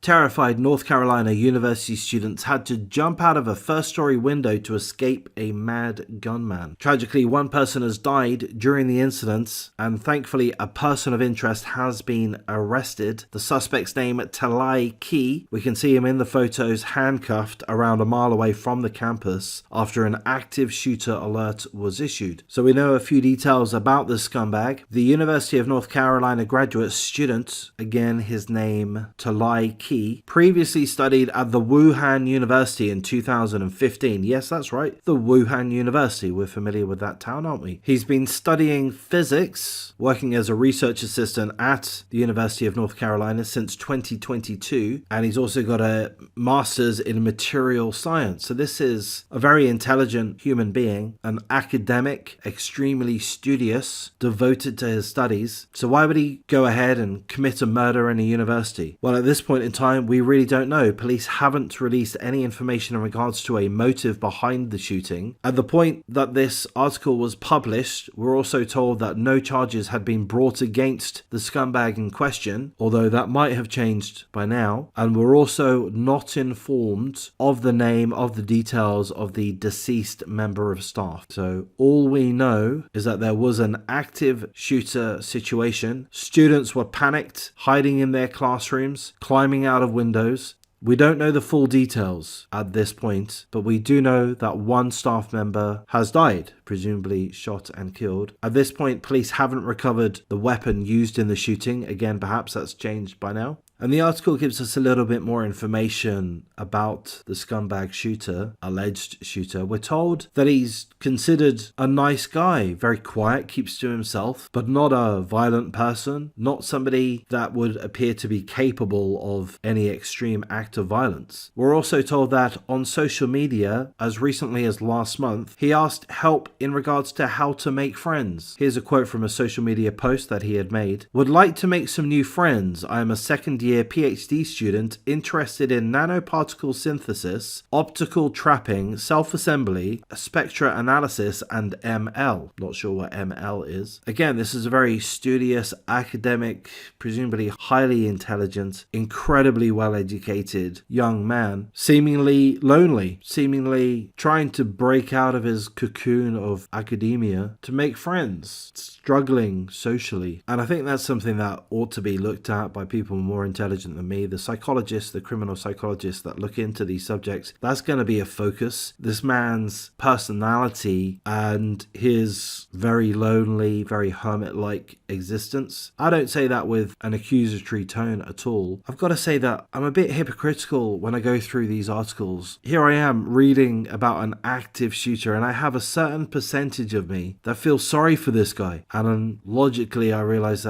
Terrified North Carolina University students had to jump out of a first-story window to escape a mad gunman. Tragically, one person has died during the incident, and thankfully a person of interest has been arrested. The suspect's name, Tailei. We can see him in the photos handcuffed around a mile away from the campus after an active shooter alert was issued. So we know a few details about this scumbag. The University of North Carolina graduate student, again his name Tailei, previously studied at the Wuhan University in 2015. Yes, that's right, the Wuhan University. We're familiar with that town, aren't we? He's been studying physics, working as a research assistant at the University of North Carolina since 2022, and he's also got a master's in material science. So this is a very intelligent human being, an academic, extremely studious, devoted to his studies. So why would he go ahead and commit a murder in a university? Well, at this point in time, we really don't know. Police haven't released any information in regards to a motive behind the shooting. At the point that this article was published, we're also told that no charges had been brought against the scumbag in question, although that might have changed by now. And we're also not informed of the name, of the details of the deceased member of staff. So all we know is that there was an active shooter situation. Students were panicked, hiding in their classrooms, climbing out of windows. We don't know the full details at this point, but we do know that one staff member has died, presumably shot and killed. At this point, police haven't recovered the weapon used in the shooting. Again, perhaps that's changed by now. And the article gives us a little bit more information about the scumbag shooter, alleged shooter. We're told that he's considered a nice guy, very quiet, keeps to himself, but not a violent person, not somebody that would appear to be capable of any extreme act of violence. We're also told that on social media, as recently as last month, he asked help in regards to how to make friends. Here's a quote from a social media post that he had made. "Would like to make some new friends. I am a second-year PhD student interested in nanoparticle synthesis, optical trapping, self-assembly, spectra analysis, and ML." Not sure what ML is. Again, this is a very studious, academic, presumably highly intelligent, incredibly well-educated young man, seemingly lonely, seemingly trying to break out of his cocoon of academia to make friends, struggling socially. And I think that's something that ought to be looked at by people more intelligent than me. The psychologists, the criminal psychologists that look into these subjects, that's going to be a focus. This man's personality and his very lonely, very hermit-like existence. I don't say that with an accusatory tone at all. I've got to say that I'm a bit hypocritical when I go through these articles. Here I am reading about an active shooter, and I have a certain percentage of me that feels sorry for this guy. And logically, I realize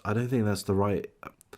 I don't think that's the right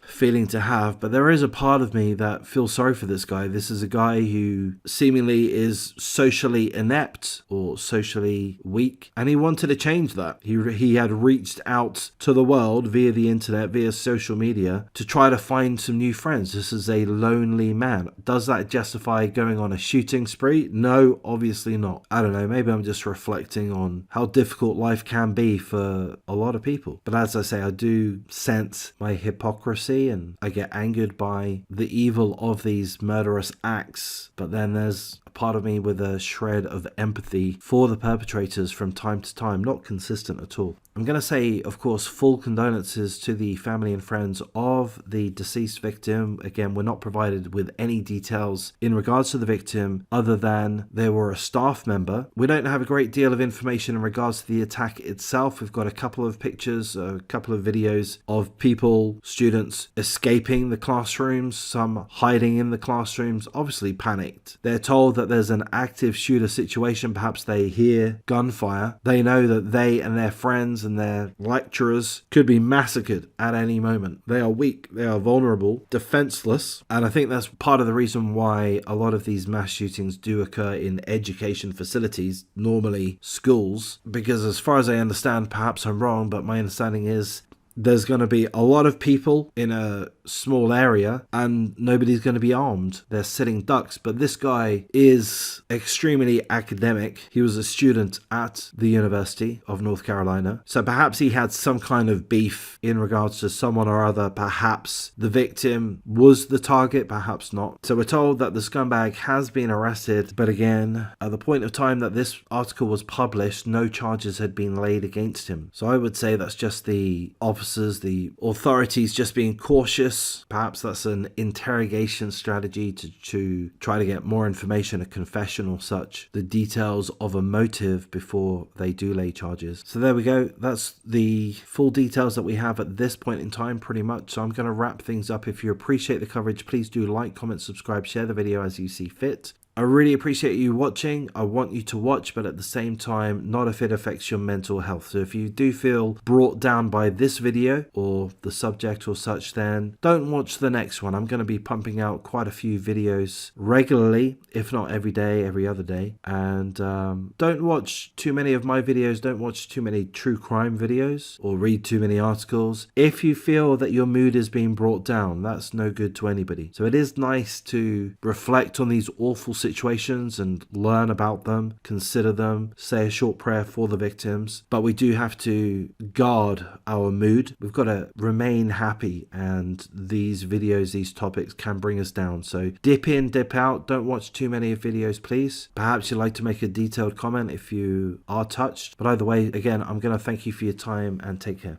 feeling to have, but there is a part of me that feels sorry for this guy. This is a guy who seemingly is socially inept or socially weak, and he wanted to change that. He had reached out to the world via the internet, via social media, to try to find some new friends. This is a lonely man. Does that justify going on a shooting spree? No, obviously not. I don't know, maybe I'm just reflecting on how difficult life can be for a lot of people. But as I say, I do sense my hypocrisy, and I get angered by the evil of these murderous acts. But then there's a part of me with a shred of empathy for the perpetrators from time to time, not consistent at all. I'm going to say, of course, full condolences to the family and friends of the deceased victim. Again, we're not provided with any details in regards to the victim other than they were a staff member. We don't have a great deal of information in regards to the attack itself. We've got a couple of pictures, a couple of videos of people, students escaping the classrooms, some hiding in the classrooms, obviously panicked. They're told that there's an active shooter situation. Perhaps they hear gunfire. They know that they and their friends and their lecturers could be massacred at any moment. They are weak, they are vulnerable, defenseless, and I think that's part of the reason why a lot of these mass shootings do occur in education facilities, normally schools, because as far as I understand, perhaps I'm wrong, but my understanding is there's going to be a lot of people in a small area and nobody's going to be armed. They're sitting ducks. But this guy is extremely academic. He was a student at the University of North Carolina. So perhaps he had some kind of beef in regards to someone or other. Perhaps the victim was the target, perhaps not. So we're told that the scumbag has been arrested. But again, at the point of time that this article was published, no charges had been laid against him. So I would say that's just the officers, the authorities just being cautious. Perhaps that's an interrogation strategy to try to get more information, a confession or such, the details of a motive before they do lay charges. So there we go. That's the full details that we have at this point in time, pretty much. So I'm going to wrap things up. If you appreciate the coverage, please do like, comment, subscribe, share the video as you see fit. I really appreciate you watching. I want you to watch, but at the same time, not if it affects your mental health. So if you do feel brought down by this video or the subject or such, then don't watch the next one. I'm going to be pumping out quite a few videos regularly, if not every day, every other day. And don't watch too many of my videos. Don't watch too many true crime videos or read too many articles. If you feel that your mood is being brought down, that's no good to anybody. So it is nice to reflect on these awful situations and learn about them, consider them, say a short prayer for the victims. But we do have to guard our mood. We've got to remain happy, and these videos, these topics can bring us down. So dip in, dip out. Don't watch too many videos, please. Perhaps you'd like to make a detailed comment if you are touched. But either way, again, I'm going to thank you for your time and take care.